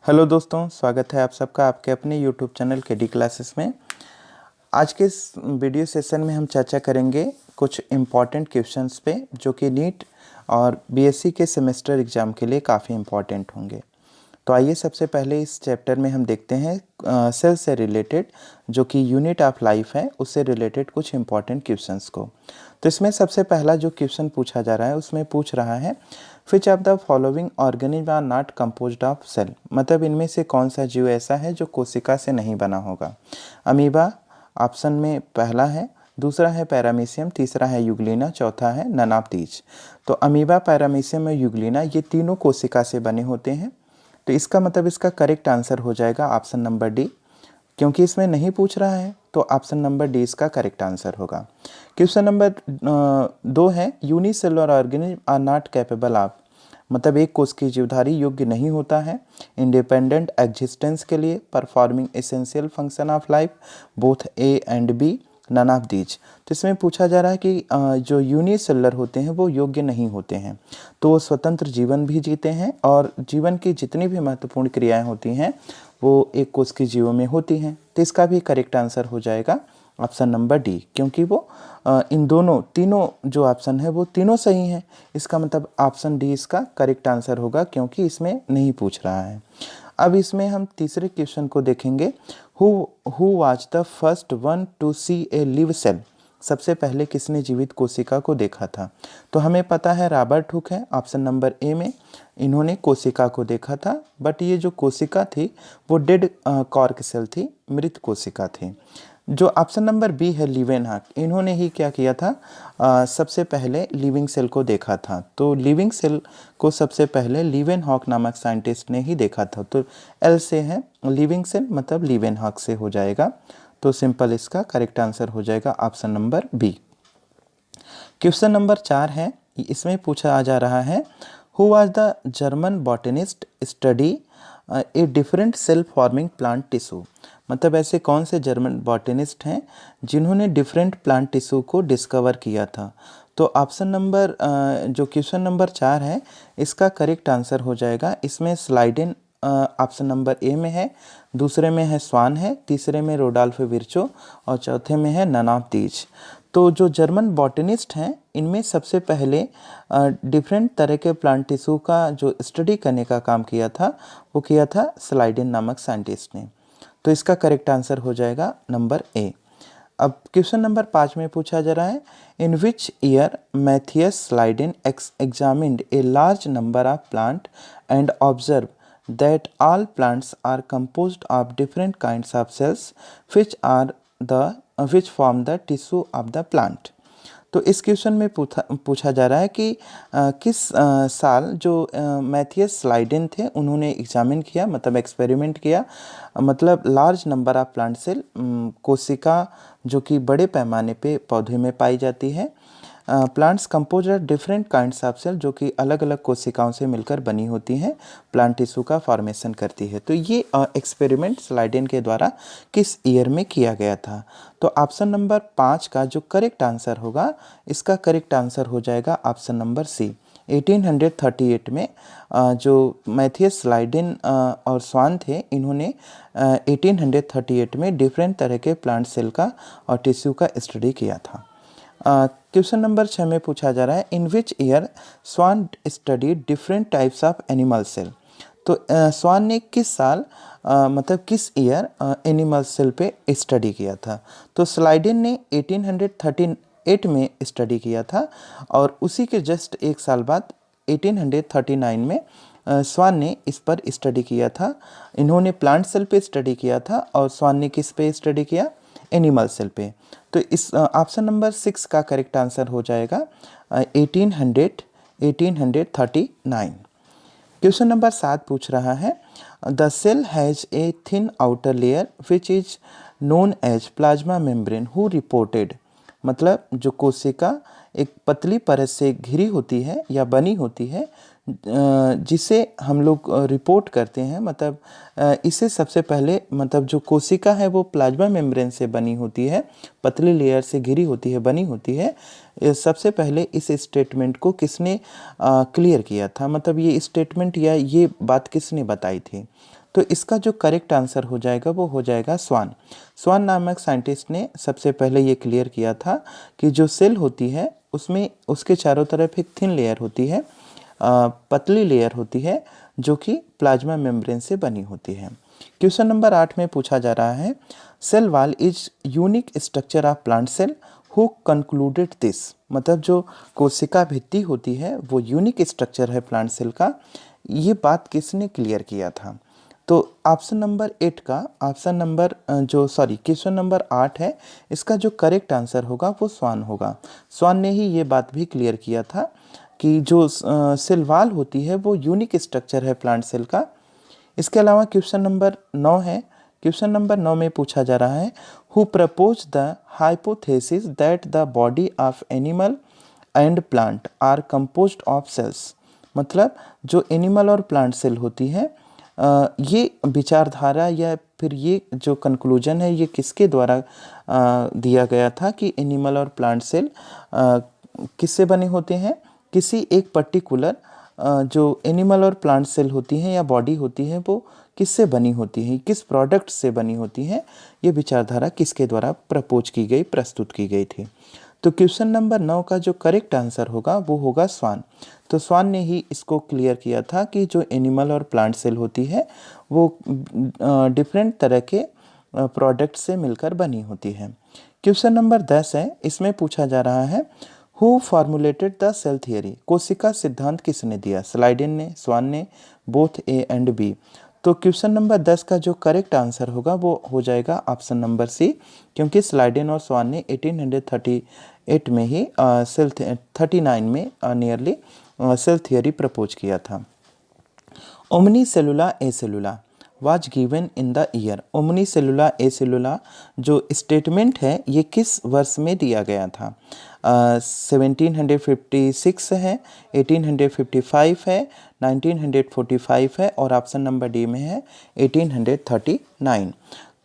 Hello दोस्तों, स्वागत है आप सबका आपके अपने यूट्यूब चैनल के डी क्लासेस में। आज के इस वीडियो सेशन में हम चर्चा करेंगे कुछ इम्पॉर्टेंट क्वेश्चंस पे जो कि नीट और बीएससी के सेमेस्टर एग्ज़ाम के लिए काफ़ी इम्पॉर्टेंट होंगे। तो आइए सबसे पहले इस चैप्टर में हम देखते हैं सेल से रिलेटेड जो कि यूनिट ऑफ लाइफ है उससे रिलेटेड कुछ इम्पॉर्टेंट क्वेश्चंस को। तो इसमें सबसे पहला जो क्वेश्चन पूछा जा रहा है उसमें पूछ रहा है which of the following organism are not composed of cell. मतलब इनमें से कौन सा जीव ऐसा है जो कोशिका से नहीं बना होगा। अमीबा ऑप्शन में पहला है, दूसरा है पैरामीशियम, तीसरा है यूग्लिना, चौथा है नन ऑफ दीज। तो अमीबा, पैरामीशियम और यूग्लिना ये तीनों कोशिका से बने होते हैं। तो इसका मतलब इसका करेक्ट आंसर हो जाएगा ऑप्शन नंबर डी। क्योंकि इसमें नहीं पूछ रहा है तो ऑप्शन नंबर डी इसका करेक्ट आंसर होगा। क्वेश्चन नंबर 2 है unicellular organism are not capable of. मतलब एक कोशिकीय जीवधारी योग्य नहीं होता है इंडिपेंडेंट एग्जिस्टेंस के लिए, performing essential function of life both A and B, none of these. तो इसमें पूछा जा रहा है कि जो यूनिसेलुलर होते हैं वो योग्य नहीं होते हैं, तो वो स्वतंत्र जीवन भी जीते हैं और जीवन की जितनी भी महत्वपूर्ण क्रियाएं होती हैं वो एक कोश के जीवों में होती हैं। तो इसका भी करेक्ट आंसर हो जाएगा ऑप्शन नंबर डी, क्योंकि वो इन दोनों तीनों जो ऑप्शन है वो तीनों सही हैं। इसका मतलब ऑप्शन डी इसका करेक्ट आंसर होगा क्योंकि इसमें नहीं पूछ रहा है। अब इसमें हम तीसरे क्वेश्चन को देखेंगे। Who was the first one to see a live cell. सबसे पहले किसने जीवित कोशिका को देखा था। तो हमें पता है रॉबर्ट हुक है ऑप्शन नंबर ए में, इन्होंने कोशिका को देखा था। बट ये जो कोशिका थी वो डेड कॉर्क सेल थी, मृत कोशिका थी। जो ऑप्शन नंबर बी है लीवेनहॉक, इन्होंने ही क्या किया था, सबसे पहले लिविंग सेल को देखा था। तो लिविंग सेल को सबसे पहले लीवेनहॉक नामक साइंटिस्ट ने ही देखा था। तो एल से है लिविंग सेल, मतलब लीवेनहॉक से हो जाएगा। तो सिंपल इसका करेक्ट आंसर हो जाएगा option number B. Question number 4 है, इसमें पूछा जा रहा है who was the German botanist study a different cell forming plant tissue. मतलब ऐसे कौन से जर्मन बॉटनिस्ट हैं जिन्होंने डिफरेंट प्लांट टिश्यू को डिस्कवर किया था। तो ऑप्शन नंबर जो क्वेश्चन नंबर 4 है इसका करेक्ट आंसर हो जाएगा। इसमें स्लाइडेन ऑप्शन नंबर ए में है, दूसरे में है स्वान है, तीसरे में रोडोल्फ विर्चो और चौथे में है नन ऑफ दीज। तो जो जर्मन बॉटनिस्ट हैं इनमें सबसे पहले डिफरेंट तरह के प्लांट टिश्यू का जो स्टडी करने का काम किया था वो किया था स्लाइडेन नामक साइंटिस्ट ने। तो इसका करेक्ट आंसर हो जाएगा नंबर ए। अब क्वेश्चन नंबर 5 में पूछा जा रहा है in which year Matthias Schleiden examined a large number of plant and observe that all plants are composed of different kinds of cells which form the tissue of the plant। तो इस question में पूछा जा रहा है कि किस साल जो मैथियस स्लाइडेन थे उन्होंने एग्जामिन किया, मतलब एक्सपेरिमेंट किया, मतलब large number of plant cell, कोशिका जो कि बड़े पैमाने पे पौधे में पाई जाती है। Plants compose are different kinds of cell, जो कि अलग अलग कोशिकाओं से मिलकर बनी होती हैं, प्लांट टिश्यू का फॉर्मेशन करती है। तो ये एक्सपेरिमेंट स्लाइडेन के द्वारा किस ईयर में किया गया था। तो ऑप्शन नंबर 5 का जो करेक्ट आंसर होगा इसका करेक्ट आंसर हो जाएगा ऑप्शन नंबर सी। 1838 में जो मैथियस स्लाइडेन और स्वान थे इन्होंने 1838 में डिफरेंट तरह के प्लांट सेल का और टिश्यू का स्टडी किया था। क्वेश्चन नंबर 6 में पूछा जा रहा है in which year Schwann study different types of animal cell. तो स्वान ने किस साल मतलब किस ईयर एनिमल सेल पे स्टडी किया था। तो स्लाइडेन ने 1838 में स्टडी किया था और उसी के जस्ट एक साल बाद 1839 में स्वान ने इस पर स्टडी किया था। इन्होंने प्लांट सेल पे स्टडी किया था और स्वान ने किस पे स्टडी किया, एनिमल सेल पे। तो इस ऑप्शन नंबर 6 का करेक्ट आंसर हो जाएगा 1839। क्वेश्चन नंबर 7 पूछ रहा है the cell has a thin outer layer which is known as plasma membrane who reported. मतलब जो कोशिका एक पतली परत से घिरी होती है या बनी होती है जिसे हम लोग रिपोर्ट करते हैं, मतलब इसे सबसे पहले, मतलब जो कोशिका है वो प्लाज्मा मेम्ब्रेन से बनी होती है, पतली लेयर से घिरी होती है, बनी होती है। सबसे पहले इस स्टेटमेंट को किसने क्लियर किया था, मतलब ये स्टेटमेंट या ये बात किसने बताई थी। तो इसका जो करेक्ट आंसर हो जाएगा वो हो जाएगा स्वान। स्वान नामक साइंटिस्ट ने सबसे पहले ये क्लियर किया था कि जो सेल होती है उसमें उसके चारों तरफ एक थिन लेयर होती है, पतली लेयर होती है जो कि प्लाज्मा मेम्ब्रेन से बनी होती है। क्वेश्चन नंबर 8 में पूछा जा रहा है, cell wall is unique structure of plant cell, who concluded this. मतलब जो कोशिका भित्ति होती है वो यूनिक स्ट्रक्चर है प्लांट सेल का, ये बात किसने क्लियर किया था। तो ऑप्शन नंबर 8 का क्वेश्चन नंबर 8 है, इसका जो करेक्ट आंसर होगा वो स्वान होगा। स्वान ने ही ये बात भी क्लियर किया था कि जो सेल वॉल होती है वो यूनिक स्ट्रक्चर है प्लांट सेल का। इसके अलावा क्वेश्चन नंबर 9 है। क्वेश्चन नंबर 9 में पूछा जा रहा है, who propose the hypothesis that the body of animal and plant are composed of cells. मतलब जो एनिमल और प्लांट सेल होती है, ये विचारधारा या फिर ये जो कंक्लूजन है ये किसके द्वारा दिया गया था कि एनिमल और प्लांट सेल किससे बने होते हैं, किसी एक पर्टिकुलर जो एनिमल और प्लांट सेल होती हैं या बॉडी होती है वो किससे बनी होती है, किस प्रोडक्ट से बनी होती है, ये विचारधारा किसके द्वारा प्रपोज की गई, प्रस्तुत की गई थी। तो क्वेश्चन नंबर 9 का जो करेक्ट आंसर होगा वो होगा स्वान। तो स्वान ने ही इसको क्लियर किया था कि जो एनिमल और प्लांट सेल होती है वो डिफरेंट तरह के प्रोडक्ट से मिलकर बनी होती है। क्वेश्चन नंबर 10 है, इसमें पूछा जा रहा है, who formulated the cell theory. कोशिका सिद्धांत किसने दिया, स्लाइडेन ने, स्वान ने, बोथ ए एंड बी। तो क्वेश्चन नंबर 10 का जो करेक्ट आंसर होगा वो हो जाएगा ऑप्शन नंबर सी, क्योंकि स्लाइडेन और स्वान ने 1838 में ही सेल 39 में नियरली सेल थियरी प्रपोज किया था। Omnis cellula e cellula was given in the year. Omnis cellula e cellula जो स्टेटमेंट है ये किस वर्ष में दिया गया था। 1756 है, 1855 है, 1945 है और ऑप्शन नंबर डी में है 1839।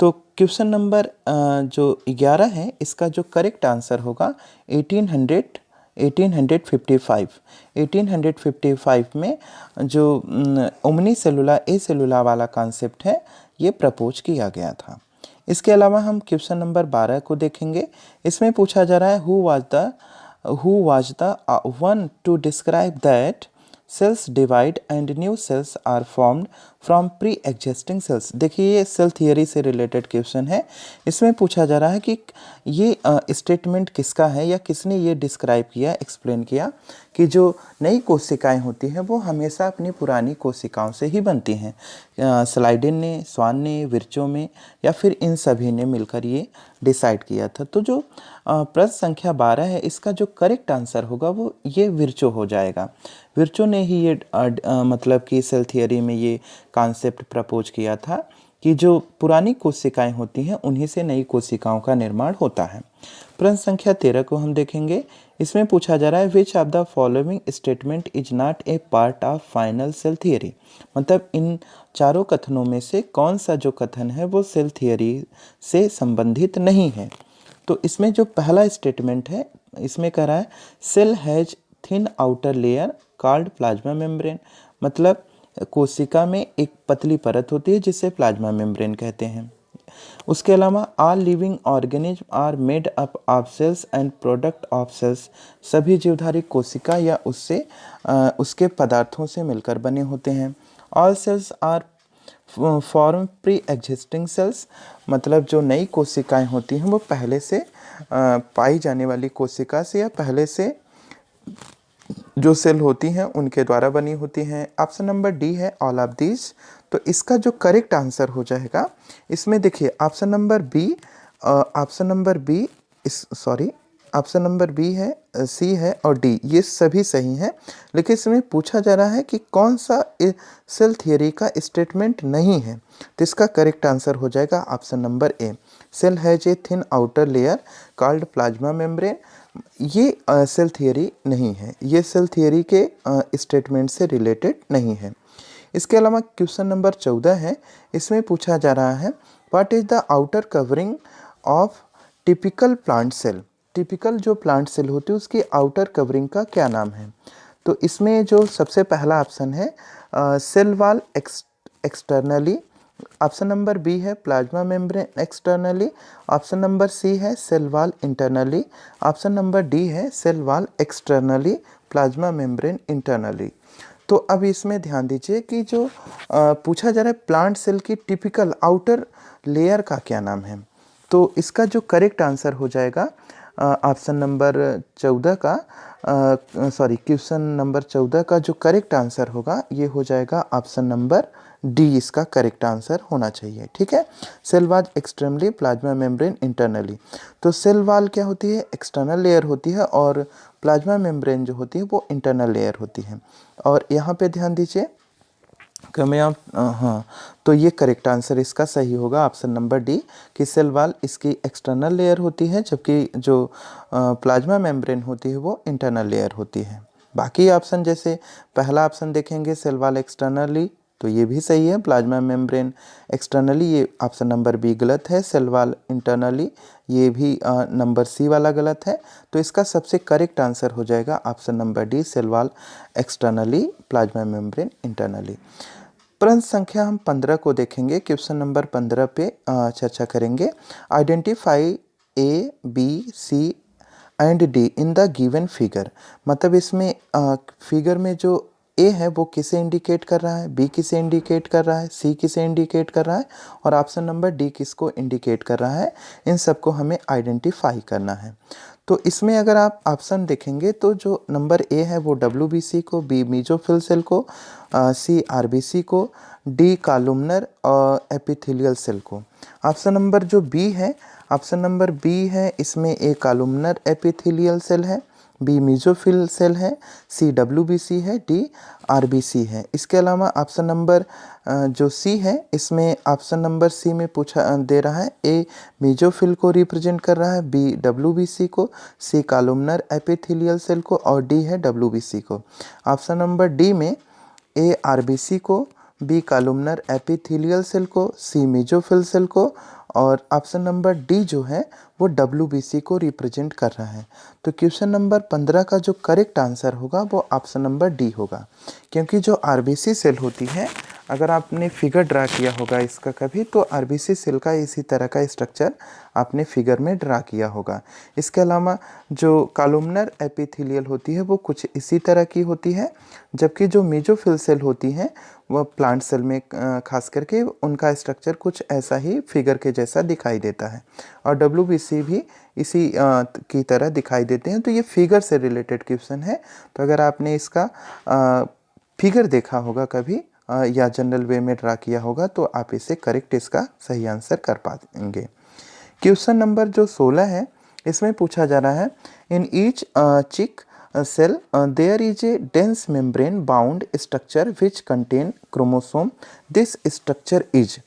तो क्वेश्चन नंबर जो 11 है इसका जो करेक्ट आंसर होगा 1855 में जो ओमनी सेलुला ए सेलुला वाला कॉन्सेप्ट है ये प्रपोज किया गया था। इसके अलावा हम क्वेश्चन नंबर 12 को देखेंगे। इसमें पूछा जा रहा है, who was the one to describe that cells divide and new cells are formed from pre existing cells. देखिए ये सेल थियरी से रिलेटेड क्वेश्चन है। इसमें पूछा जा रहा है कि ये स्टेटमेंट किसका है या किसने ये डिस्क्राइब किया, एक्सप्लेन किया कि जो नई कोशिकाएं होती हैं वो हमेशा अपनी पुरानी कोशिकाओं से ही बनती हैं। स्लाइडेन ने, स्वान ने, विर्चो में या फिर इन सभी ने मिलकर ये डिसाइड किया था। तो जो प्रश्न संख्या 12 है इसका जो करेक्ट आंसर होगा वो ये विर्चो हो जाएगा। विर्चो ने ही ये मतलब कि सेल थियरी में ये कॉन्सेप्ट प्रपोज किया था कि जो पुरानी कोशिकाएं होती हैं उन्हीं से नई कोशिकाओं का निर्माण होता है। प्रश्न संख्या 13 को हम देखेंगे। इसमें पूछा जा रहा है, which of the following statement is not a part of final cell theory. मतलब इन चारों कथनों में से कौन सा जो कथन है वो सेल थियरी से संबंधित नहीं है। तो इसमें जो पहला स्टेटमेंट है इसमें कह रहा है, cell has thin outer layer called plasma membrane. मतलब कोशिका में एक पतली परत होती है जिसे प्लाज्मा मेम्ब्रेन कहते हैं। उसके अलावा all living organism are made up of cells and product of cells. सभी जीवधारी कोशिका या उसके पदार्थों से मिलकर बने होते हैं। All cells are form pre existing cells. मतलब जो नई कोशिकाएं होती हैं वो पहले से पाई जाने वाली कोशिका से या पहले से जो सेल होती हैं उनके द्वारा बनी होती हैं। ऑप्शन नंबर डी है ऑल ऑफ दीज। तो इसका जो करेक्ट आंसर हो जाएगा, इसमें देखिए ऑप्शन नंबर बी है, सी है और डी, ये सभी सही हैं। लेकिन इसमें पूछा जा रहा है कि कौन सा सेल थियरी का स्टेटमेंट नहीं है। तो इसका करेक्ट आंसर हो जाएगा option number A, cell has a thin outer layer called plasma membrane. ये सेल थियरी नहीं है, ये सेल थियरी के स्टेटमेंट से रिलेटेड नहीं है। इसके अलावा क्वेश्चन नंबर 14 है। इसमें पूछा जा रहा है, what is the outer covering of typical plant cell. Typical जो प्लांट सेल होती है उसकी आउटर कवरिंग का क्या नाम है। तो इसमें जो सबसे पहला ऑप्शन है, cell wall externally option number B है plasma membrane externally, option number C है cell wall internally, option number D है cell wall externally plasma membrane internally. तो अब इसमें ध्यान दीजिए कि जो पूछा जा रहा है प्लांट सेल की टिपिकल आउटर लेयर का क्या नाम है। तो इसका जो करेक्ट आंसर हो जाएगा ऑप्शन नंबर 14 का क्वेश्चन नंबर 14 का जो करेक्ट आंसर होगा ये हो जाएगा ऑप्शन नंबर डी, इसका करेक्ट आंसर होना चाहिए। ठीक है, cell wall externally plasma membrane internally. तो सेल वॉल क्या होती है, एक्सटर्नल लेयर होती है, और प्लाज्मा मेम्ब्रेन जो होती है वो इंटरनल लेयर होती है। और यहाँ पे ध्यान दीजिए कमें आप हाँ, तो ये करेक्ट आंसर इसका सही होगा ऑप्शन नंबर डी कि सेल वॉल इसकी एक्सटर्नल लेयर होती है, जबकि जो प्लाज्मा मेम्ब्रेन होती है वो इंटरनल लेयर होती है। बाकी ऑप्शन जैसे पहला ऑप्शन देखेंगे सेल वॉल एक्सटर्नली, तो ये भी सही है, प्लाज्मा मेम्ब्रेन एक्सटर्नली ये ऑप्शन नंबर बी गलत है, सेल वॉल इंटरनली ये भी नंबर सी वाला गलत है। तो इसका सबसे करेक्ट आंसर हो जाएगा option number D cell wall externally plasma membrane internally. प्रश्न संख्या हम 15 को देखेंगे, क्वेश्चन नंबर 15 पे चर्चा करेंगे। Identify A B C and D in the given figure. मतलब इसमें फिगर में जो ए है वो किसे इंडिकेट कर रहा है, बी किसे इंडिकेट कर रहा है, सी किसे इंडिकेट कर रहा है, और ऑप्शन नंबर डी किसको इंडिकेट कर रहा है, इन सबको हमें आइडेंटिफाई करना है। तो इसमें अगर आप ऑप्शन देखेंगे तो जो नंबर ए है वो डब्ल्यूबीसी को, बी मीजोफिल सेल को, सी आरबीसी को, डी कॉलमनर और एपिथेलियल सेल को। ऑप्शन नंबर जो बी है, ऑप्शन नंबर बी है, इसमें ए कॉलमनर एपिथेलियल सेल है, बी मीजोफिल सेल है, सी डब्ल्यूबीसी है, डी आरबीसी है। इसके अलावा ऑप्शन नंबर जो सी है, इसमें ऑप्शन नंबर सी में पूछा दे रहा है ए मीजोफिल को रिप्रेजेंट कर रहा है, बी डब्ल्यूबीसी को, सी कॉलमनर एपिथेलियल सेल को, और डी है डब्ल्यूबीसी को। ऑप्शन नंबर डी में ए आरबीसी को, बी कॉलमनर एपिथेलियल सेल को, सी मीजोफिल सेल को, और ऑप्शन नंबर डी जो है वो डब्ल्यूबीसी को रिप्रेजेंट कर रहा है। तो क्वेश्चन नंबर 15 का जो करेक्ट आंसर होगा वो ऑप्शन नंबर डी होगा, क्योंकि जो आरबीसी सेल होती है, अगर आपने फिगर ड्रा किया होगा इसका कभी, तो आरबीसी सेल का इसी तरह का स्ट्रक्चर आपने फिगर में ड्रा किया होगा। इसके अलावा जो कॉलमनर एपिथेलियल होती है वो कुछ इसी तरह की होती है, जबकि जो मेजोफिल सेल होती हैं वह प्लांट सेल में खास करके उनका स्ट्रक्चर कुछ ऐसा ही फिगर के जैसा दिखाई देता है, और डब्ल्यूबीसी भी इसी की तरह दिखाई देते हैं। तो ये फिगर से रिलेटेड क्वेश्चन है। तो अगर आपने इसका फिगर देखा होगा कभी या जनरल वे में ड्रा किया होगा तो आप इसे करेक्ट इसका सही आंसर कर पाएंगे। क्वेश्चन नंबर जो 16 है, इसमें पूछा जा रहा है in each chick cell there is a dense membrane bound structure which contain chromosome, this structure is.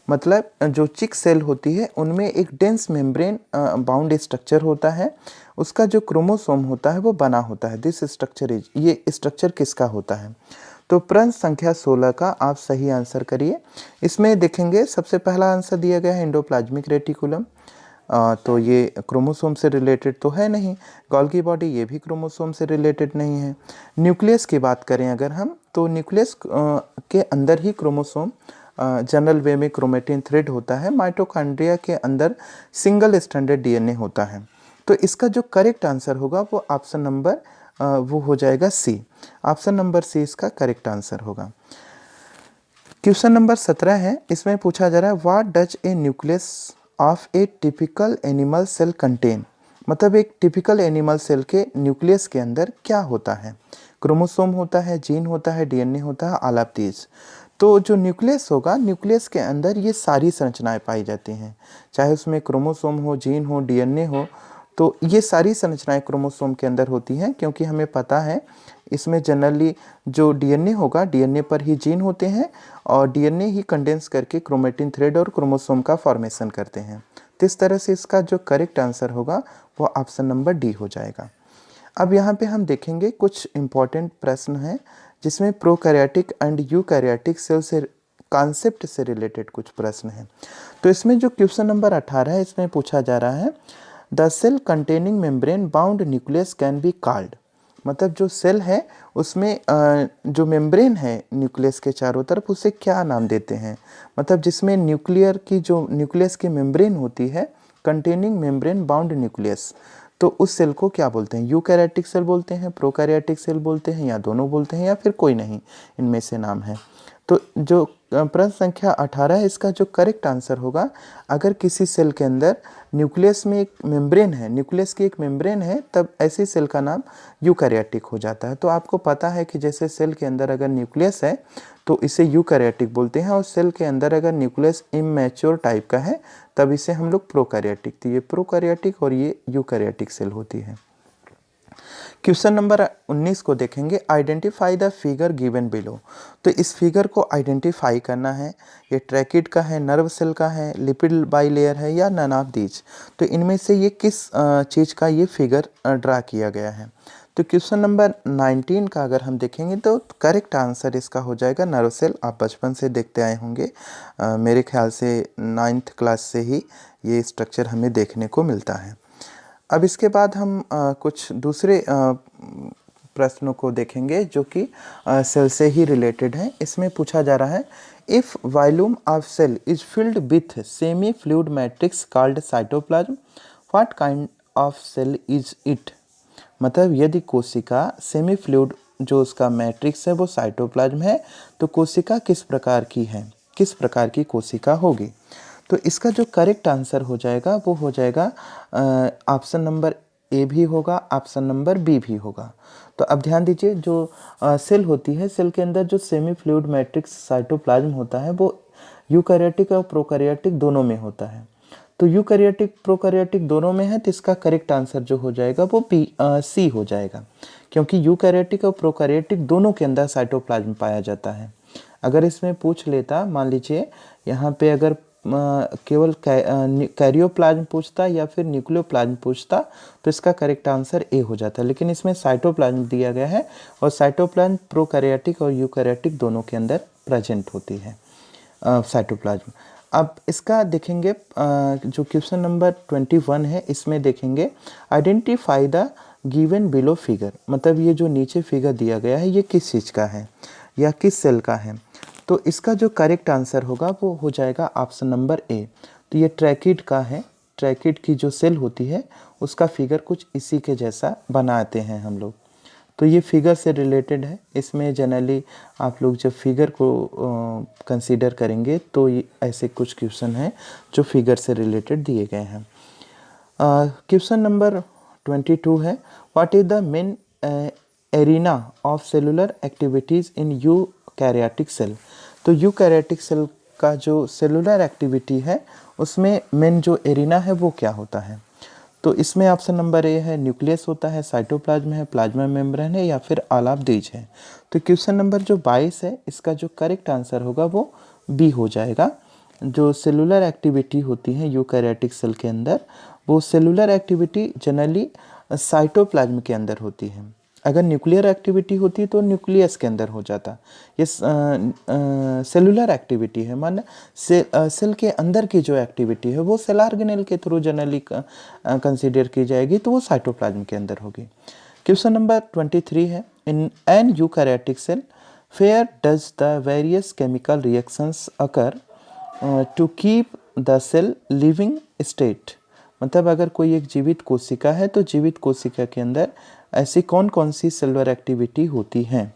मतलब जो चिक सेल होती है उनमें एक डेंस मेम्ब्रेन बाउंड स्ट्रक्चर होता है, उसका जो क्रोमोसोम होता है वो बना होता है, दिस स्ट्रक्चर इज, ये स्ट्रक्चर किसका होता है। तो प्रश्न संख्या 16 का आप सही आंसर करिए। इसमें देखेंगे सबसे पहला आंसर दिया गया है एंडोप्लाज्मिक रेटिकुलम, तो ये क्रोमोसोम से रिलेटेड तो है नहीं। गोल्गी बॉडी ये भी क्रोमोसोम से रिलेटेड नहीं है। न्यूक्लियस की बात करें अगर हम, तो न्यूक्लियस के अंदर ही क्रोमोसोम जनरल वे में क्रोमेटिन थ्रेड होता है, माइटोकॉन्ड्रिया के अंदर सिंगल स्ट्रैंडेड डीएनए होता है। तो इसका जो करेक्ट आंसर होगा वो ऑप्शन नंबर वो हो जाएगा सी, ऑप्शन नंबर सी इसका करेक्ट आंसर होगा। क्वेश्चन नंबर 17 है, इसमें पूछा जा रहा है what does a nucleus of a typical animal cell contain. मतलब एक टिपिकल एनिमल सेल के न्यूक्लियस के अंदर क्या होता है, क्रोमोसोम होता है, जीन होता है, डीएनए होता है, ऑल ऑफ दीज। तो जो न्यूक्लियस होगा, न्यूक्लियस के अंदर ये सारी संरचनाएं पाई जाती हैं, चाहे उसमें क्रोमोसोम हो, जीन हो, डीएनए हो, तो ये सारी संरचनाएं क्रोमोसोम के अंदर होती हैं, क्योंकि हमें पता है इसमें जनरली जो डीएनए होगा, डीएनए पर ही जीन होते हैं, और डीएनए ही कंडेंस करके क्रोमेटिन थ्रेड और क्रोमोसोम का फॉर्मेशन करते हैं। तो इस तरह से इसका जो करेक्ट आंसर होगा वो ऑप्शन नंबर डी हो जाएगा। अब यहाँ पे हम देखेंगे कुछ इंपॉर्टेंट प्रश्न हैं जिसमें प्रोकैरियोटिक एंड यूकैरियोटिक सेल से कॉन्सेप्ट से रिलेटेड कुछ प्रश्न हैं। तो इसमें जो क्वेश्चन नंबर 18 है, इसमें पूछा जा रहा है the cell containing membrane bound nucleus can be called. मतलब जो सेल है उसमें जो मेम्ब्रेन है न्यूक्लियस के चारों तरफ, उसे क्या नाम देते हैं? मतलब जिसमें न्यूक्लियस की मेम्ब्रेन होती है, कंटेनिंग मेम्ब्रेन बाउंड न्यूक्लियस, तो उस सेल को क्या बोलते हैं? यूकैरियोटिक सेल बोलते हैं, प्रोकैरियोटिक सेल बोलते हैं, या दोनों बोलते हैं, या फिर कोई नहीं, इनमें से नाम है। तो जो प्रश्न संख्या 18 है, इसका जो करेक्ट आंसर होगा, अगर किसी सेल के अंदर न्यूक्लियस में एक मेम्ब्रेन है, न्यूक्लियस की एक मेम्ब्रेन है, तब ऐसी सेल का नाम यूकैरियोटिक हो जाता है। तो आपको पता है कि जैसे सेल के अंदर अगर न्यूक्लियस है तो इसे यूकैरियोटिक बोलते हैं, और सेल के अंदर अगर न्यूक्लियस इमैच्योर टाइप का है तब इसे हम लोग प्रोकैरियोटिक, तो ये प्रोकैरियोटिक और ये यूकैरियोटिक सेल होती है। क्वेश्चन नंबर 19 को देखेंगे, identify the figure given below. तो इस फिगर को आइडेंटिफाई करना है, ये ट्रैकिड का है, नर्व सेल का है, लिपिड बाइलेयर है, या नन ऑफ दीज। तो इनमें से ये किस चीज़ का ये फिगर ड्रा किया गया है? तो क्वेश्चन नंबर 19 का अगर हम देखेंगे तो करेक्ट आंसर इसका हो जाएगा नर्व सेल। आप बचपन से देखते आए होंगे, मेरे ख्याल से 9th क्लास से ही ये स्ट्रक्चर हमें देखने को मिलता है। अब इसके बाद हम कुछ दूसरे प्रश्नों को देखेंगे जो कि सेल से ही रिलेटेड हैं। इसमें पूछा जा रहा है, if volume of cell is filled with semi fluid matrix called cytoplasm, what kind of cell is it? मतलब यदि कोशिका सेमी फ्लूइड जो उसका मैट्रिक्स है वो साइटोप्लाज्म है, तो कोशिका किस प्रकार की है, किस प्रकार की कोशिका होगी? तो इसका जो करेक्ट आंसर हो जाएगा वो हो जाएगा ऑप्शन नंबर ए भी होगा, ऑप्शन नंबर बी भी होगा। तो अब ध्यान दीजिए, जो सेल होती है, सेल के अंदर जो सेमी फ्लूइड मैट्रिक्स साइटोप्लाज्म होता है वो यूकैरियोटिक और प्रोकैरियोटिक दोनों में होता है। तो यूकैरियोटिक प्रोकैरियोटिक दोनों में है, तो इसका करेक्ट आंसर जो हो जाएगा वो सी हो जाएगा, क्योंकि यूकैरियोटिक और प्रोकैरियोटिक दोनों के अंदर साइटोप्लाज्म पाया जाता है। अगर इसमें पूछ लेता, मान लीजिए यहाँ पे अगर केवल कैरियोप्लाज्म पूछता या फिर न्यूक्लियोप्लाज्म पूछता, तो इसका करेक्ट आंसर ए हो जाता है। लेकिन इसमें साइटोप्लाज्म दिया गया है, और साइटोप्लाज्म प्रोकैरियोटिक और यूकैरियोटिक दोनों के अंदर प्रेजेंट होती है साइटोप्लाज्म। अब इसका देखेंगे, जो क्वेश्चन नंबर 21 है, इसमें देखेंगे, identify the given below figure. मतलब ये जो नीचे फिगर दिया गया है ये किस चीज़ का है या किस सेल का है? तो इसका जो करेक्ट आंसर होगा वो हो जाएगा ऑप्शन नंबर ए। तो ये ट्रैकिड का है, ट्रैकिड की जो सेल होती है उसका फिगर कुछ इसी के जैसा बनाते हैं हम लोग। तो ये फिगर से रिलेटेड है। इसमें जनरली आप लोग जब फिगर को कंसीडर करेंगे तो ये ऐसे कुछ क्वेश्चन हैं जो फिगर से रिलेटेड दिए गए हैं। क्वेश्चन नंबर 22 है, what is the main arena of cellular activities in eukaryotic cell? तो यूकैरियोटिक सेल का जो सेलुलर एक्टिविटी है उसमें मेन जो एरिना है वो क्या होता है? तो इसमें ऑप्शन नंबर ए है, न्यूक्लियस होता है, साइटोप्लाज्म है, प्लाज्मा मेम्ब्रेन है, या फिर ऑल ऑफ दीज है। तो क्वेश्चन नंबर जो 22 है, इसका जो करेक्ट आंसर होगा वो बी हो जाएगा। जो सेलुलर एक्टिविटी होती है यूकैरियोटिक सेल के अंदर, वो सेलुलर एक्टिविटी जनरली साइटोप्लाज्म के अंदर होती है। अगर न्यूक्लियर एक्टिविटी होती तो न्यूक्लियस के अंदर हो जाता। ये सेलुलर एक्टिविटी है, मान सेल के अंदर की जो एक्टिविटी है वो सेल ऑर्गेनेल के थ्रू जनरली कंसीडर की जाएगी, तो वो साइटोप्लाज्म के अंदर होगी। क्वेश्चन नंबर 23 है, in an eukaryotic cell where does the various chemical reactions occur to keep the cell living state? मतलब अगर कोई एक जीवित कोशिका है तो जीवित कोशिका के अंदर ऐसी कौन कौन सी सेलुलर एक्टिविटी होती हैं,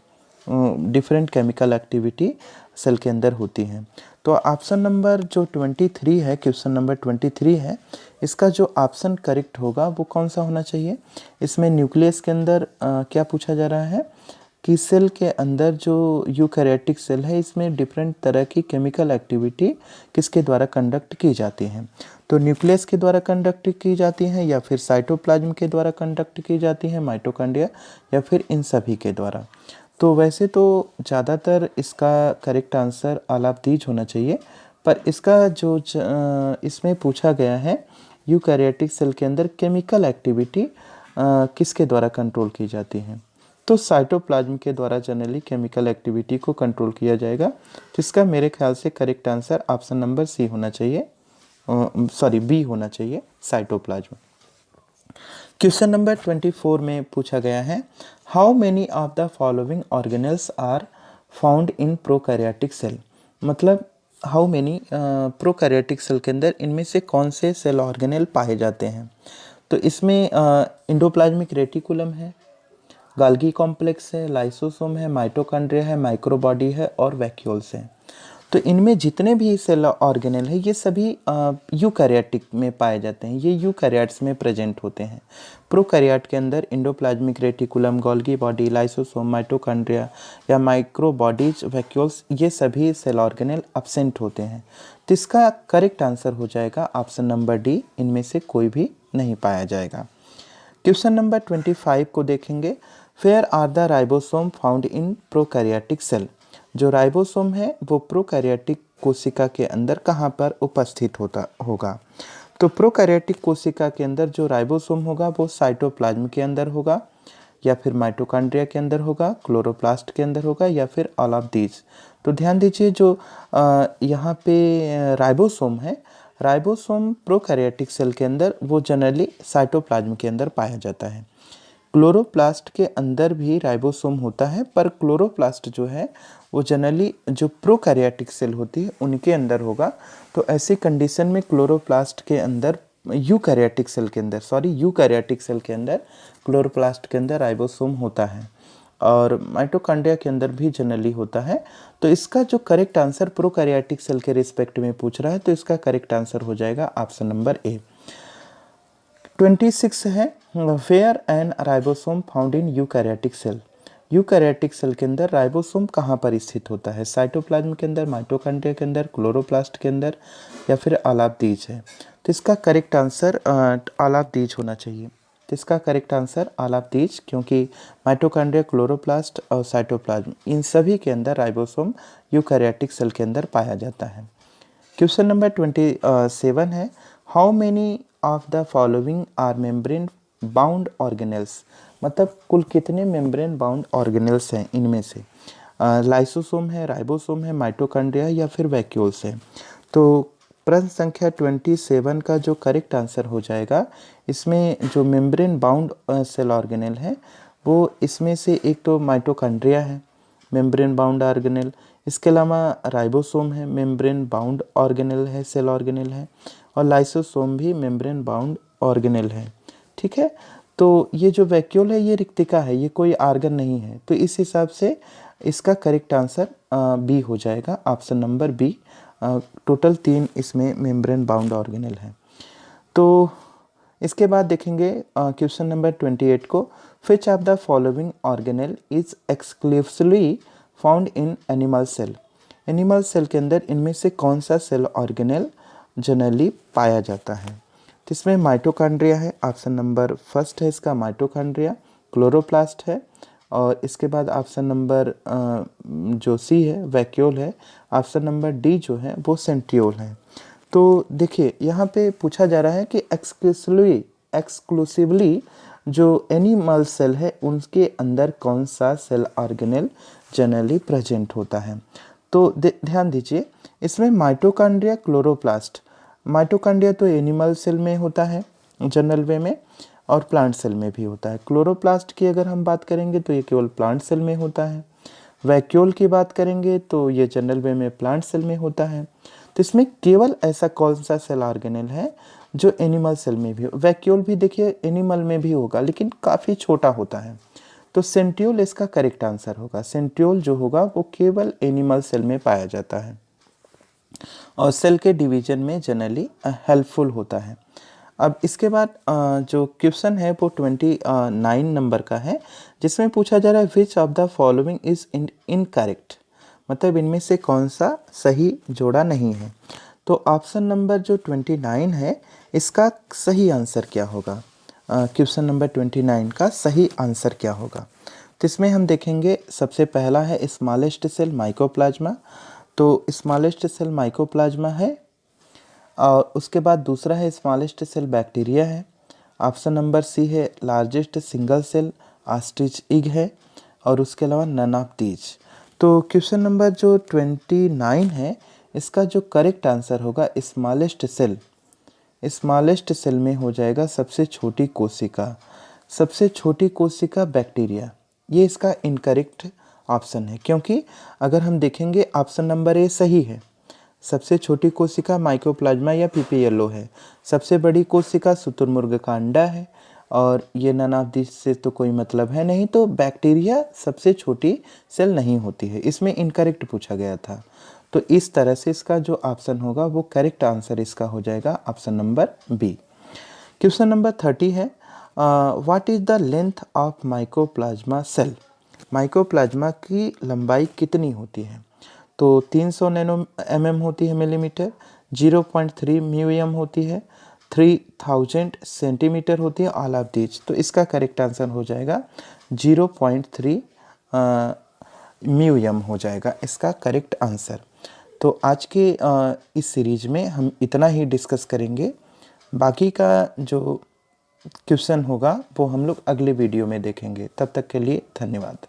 डिफरेंट केमिकल एक्टिविटी सेल के अंदर होती हैं। तो ऑप्शन नंबर जो 23 है, क्वेश्चन नंबर 23 है, इसका जो ऑप्शन करेक्ट होगा वो कौन सा होना चाहिए? इसमें न्यूक्लियस के अंदर क्या पूछा जा रहा है कि सेल के अंदर जो यूकैरियोटिक सेल है इसमें डिफरेंट तरह की केमिकल एक्टिविटी किसके द्वारा कंडक्ट की जाती हैं? तो न्यूक्लियस के द्वारा कंडक्ट की जाती हैं, या फिर साइटोप्लाज्म के द्वारा कंडक्ट की जाती हैं, माइटोकॉन्ड्रिया, या फिर इन सभी के द्वारा। तो वैसे तो ज़्यादातर इसका correct answer all of these होना चाहिए, पर इसका जो इसमें पूछा गया है यूकैरियोटिक सेल के अंदर केमिकल एक्टिविटी किसके द्वारा कंट्रोल की जाती है? तो साइटोप्लाज्म के द्वारा जनरली केमिकल एक्टिविटी को कंट्रोल किया जाएगा, जिसका मेरे ख्याल से correct answer option number C होना चाहिए, बी होना चाहिए, साइटोप्लाज्म। क्वेश्चन नंबर 24 में पूछा गया है, how many of the following organelles are found in prokaryotic cell. मतलब हाउ मेनी प्रोकैरियोटिक सेल के अंदर इनमें से कौन से सेल ऑर्गेनेल पाए जाते हैं। तो इसमें एंडोप्लाज्मिक रेटिकुलम है, गाल्गी कॉम्प्लेक्स है, लाइसोसोम है, माइटोकॉन्ड्रिया है, माइक्रोबॉडी है और वैक्यूल्स हैं। तो इनमें जितने भी सेल ऑर्गेनेल है ये सभी यूकैरियोटिक में पाए जाते हैं, ये यूकैरियोट्स में प्रेजेंट होते हैं। प्रोकैरियोट के अंदर endoplasmic reticulum, Golgi body, lysosome, mitochondria या माइक्रोबॉडीज, वैक्यूल्स, ये सभी सेल ऑर्गेनेल एब्सेंट होते हैं। तो इसका करेक्ट आंसर हो जाएगा ऑप्शन नंबर डी, इनमें से कोई भी नहीं पाया जाएगा। क्वेश्चन नंबर 25 को देखेंगे, where are the ribosome found in prokaryotic cell. जो राइबोसोम है वो प्रोकैरियोटिक कोशिका के अंदर कहाँ पर उपस्थित होगा। तो प्रोकैरियोटिक कोशिका के अंदर जो राइबोसोम होगा वो साइटोप्लाज्म के अंदर होगा, या फिर माइटोकॉन्ड्रिया के अंदर होगा, क्लोरोप्लास्ट के अंदर होगा, या फिर ऑल ऑफ दीज। तो ध्यान दीजिए, जो यहाँ पे राइबोसोम है, राइबोसोम प्रोकैरियोटिक सेल के अंदर वो जनरली साइटोप्लाज्म के अंदर पाया जाता है। क्लोरोप्लास्ट के अंदर भी राइबोसोम होता है, पर क्लोरोप्लास्ट जो है वो जनरली जो प्रोकैरियोटिक सेल होती है उनके अंदर होगा। तो ऐसी कंडीशन में क्लोरोप्लास्ट के अंदर यूकैरियोटिक सेल के अंदर क्लोरोप्लास्ट के अंदर राइबोसोम होता है, और माइटोकॉन्ड्रिया के अंदर भी जनरली होता है। तो इसका जो करेक्ट आंसर प्रोकैरियोटिक सेल के रिस्पेक्ट में पूछ रहा है, तो इसका करेक्ट आंसर हो जाएगा ऑप्शन नंबर ए। 26 है, where an ribosome found in eukaryotic cell. Eukaryotic cell के अंदर राइबोसोम कहाँ पर स्थित होता है, साइटोप्लाज्म के अंदर, माइटोकॉन्ड्रिया के अंदर, क्लोरोप्लास्ट के अंदर, या फिर ऑल ऑफ दीज है। तो इसका correct answer all of these होना चाहिए। तो इसका correct answer all of these, क्योंकि माइटोकॉन्ड्रिया, क्लोरोप्लास्ट और साइटोप्लाज्म इन सभी के अंदर राइबोसोम यूकैरियोटिक सेल के अंदर पाया जाता है। क्वेश्चन नंबर 27 है, how many of the following are membrane bound organelles. मतलब कुल कितने मेम्ब्रेन बाउंड ऑर्गेनेल्स हैं इनमें से। लाइसोसोम है, राइबोसोम है, माइटोकॉन्ड्रिया या फिर वैक्यूल्स है। तो प्रश्न संख्या 27 का जो करेक्ट आंसर हो जाएगा, इसमें जो मेम्ब्रेन बाउंड सेल ऑर्गेनेल है वो इसमें से एक तो माइटोकॉन्ड्रिया है, मेम्ब्रेन बाउंड ऑर्गेनेल। इसके अलावा राइबोसोम है, मेम्ब्रेन बाउंड ऑर्गेनेल है, सेल ऑर्गेनेल है, और लाइसोसोम भी मेम्ब्रेन बाउंड ऑर्गेनेल है। ठीक है, तो ये जो वैक्यूल है ये रिक्तिका है, ये कोई आर्गन नहीं है। तो इस हिसाब से इसका करेक्ट आंसर बी हो जाएगा, ऑप्शन नंबर बी। टोटल 3 इसमें मेम्ब्रेन बाउंड ऑर्गेनेल है। तो इसके बाद देखेंगे क्वेश्चन नंबर 28 को, which of the following organelle is exclusively found in animal cell. Animal cell के अंदर इनमें से कौन सा सेल ऑर्गेनेल जनरली पाया जाता है। तो इसमें माइटोकॉन्ड्रिया है, ऑप्शन नंबर फर्स्ट है इसका माइटोकॉन्ड्रिया, क्लोरोप्लास्ट है, और इसके बाद ऑप्शन नंबर जो सी है वैक्यूल है, ऑप्शन नंबर डी जो है वो सेंट्रियोल है। तो देखिए यहाँ पे पूछा जा रहा है कि एक्सक्लूसिवली जो एनिमल सेल है उनके अंदर कौन सा सेल ऑर्गेनेल जनरली प्रेजेंट होता है। तो ध्यान दीजिए, इसमें माइटोकॉन्ड्रिया, क्लोरोप्लास्ट, माइटोकॉन्ड्रिया तो एनिमल सेल में होता है जनरल वे में, और प्लांट सेल में भी होता है। क्लोरोप्लास्ट की अगर हम बात करेंगे तो ये केवल प्लांट सेल में होता है। वैक्यूल की बात करेंगे तो ये जनरल वे में प्लांट सेल में होता है। तो इसमें केवल ऐसा कौन सा सेल ऑर्गेनेल है जो एनिमल सेल में भी हो। वैक्यूल भी देखिए एनिमल में भी होगा लेकिन काफ़ी छोटा होता है। तो सेंट्रियोल इसका करेक्ट आंसर होगा। सेंट्रियोल जो होगा वो केवल एनिमल सेल में पाया जाता है और सेल के डिवीजन में जनरली हेल्पफुल होता है। अब इसके बाद जो क्वेश्चन है वो 29 नंबर का है, जिसमें पूछा जा रहा है which of the following is incorrect. मतलब इनमें से कौन सा सही जोड़ा नहीं है। तो ऑप्शन नंबर जो 29 है इसका सही आंसर क्या होगा। क्वेश्चन नंबर 29 का सही आंसर क्या होगा। तो इसमें हम देखेंगे, सबसे पहला है स्मॉलेस्ट सेल माइकोप्लाज्मा। तो स्मॉलेस्ट सेल माइकोप्लाज्मा है, और उसके बाद दूसरा है स्मॉलेस्ट सेल बैक्टीरिया है। ऑप्शन नंबर सी है largest single cell ostrich egg है, और उसके अलावा नन ऑफ दीज। तो क्वेश्चन नंबर जो 29 है इसका जो करेक्ट आंसर होगा स्मॉलेस्ट सेल स्मॉलेस्ट सेल में हो जाएगा सबसे छोटी कोशिका। सबसे छोटी कोशिका बैक्टीरिया, ये इसका इनकरेक्ट ऑप्शन है, क्योंकि अगर हम देखेंगे ऑप्शन नंबर ए सही है। सबसे छोटी कोशिका माइकोप्लाज्मा या पीपीएलओ है। सबसे बड़ी कोशिका शुतुरमुर्ग का अंडा है, और ये नन ऑफ दिस से तो कोई मतलब है नहीं, तो बैक्टीरिया सबसे छोटी सेल नहीं होती है। इसमें इनकरेक्ट पूछा गया था, तो इस तरह से इसका जो ऑप्शन होगा वो करेक्ट आंसर इसका हो जाएगा option number B. Question number 30 है, what is the length of mycoplasma cell. Mycoplasma की लंबाई कितनी होती है? तो 300 नैनो mm होती है मिलीमीटर, 0.3 म्यूएम होती है, 3000 सेंटीमीटर होती है, ऑल ऑफ दीज। तो इसका करेक्ट आंसर हो जाएगा 0.3 म्यूएम हो जाएगा इसका करेक्ट आंसर। तो आज के इस सीरीज में हम इतना ही डिस्कस करेंगे। बाकी का जो क्वेश्चन होगा वो हम लोग अगले वीडियो में देखेंगे। तब तक के लिए धन्यवाद।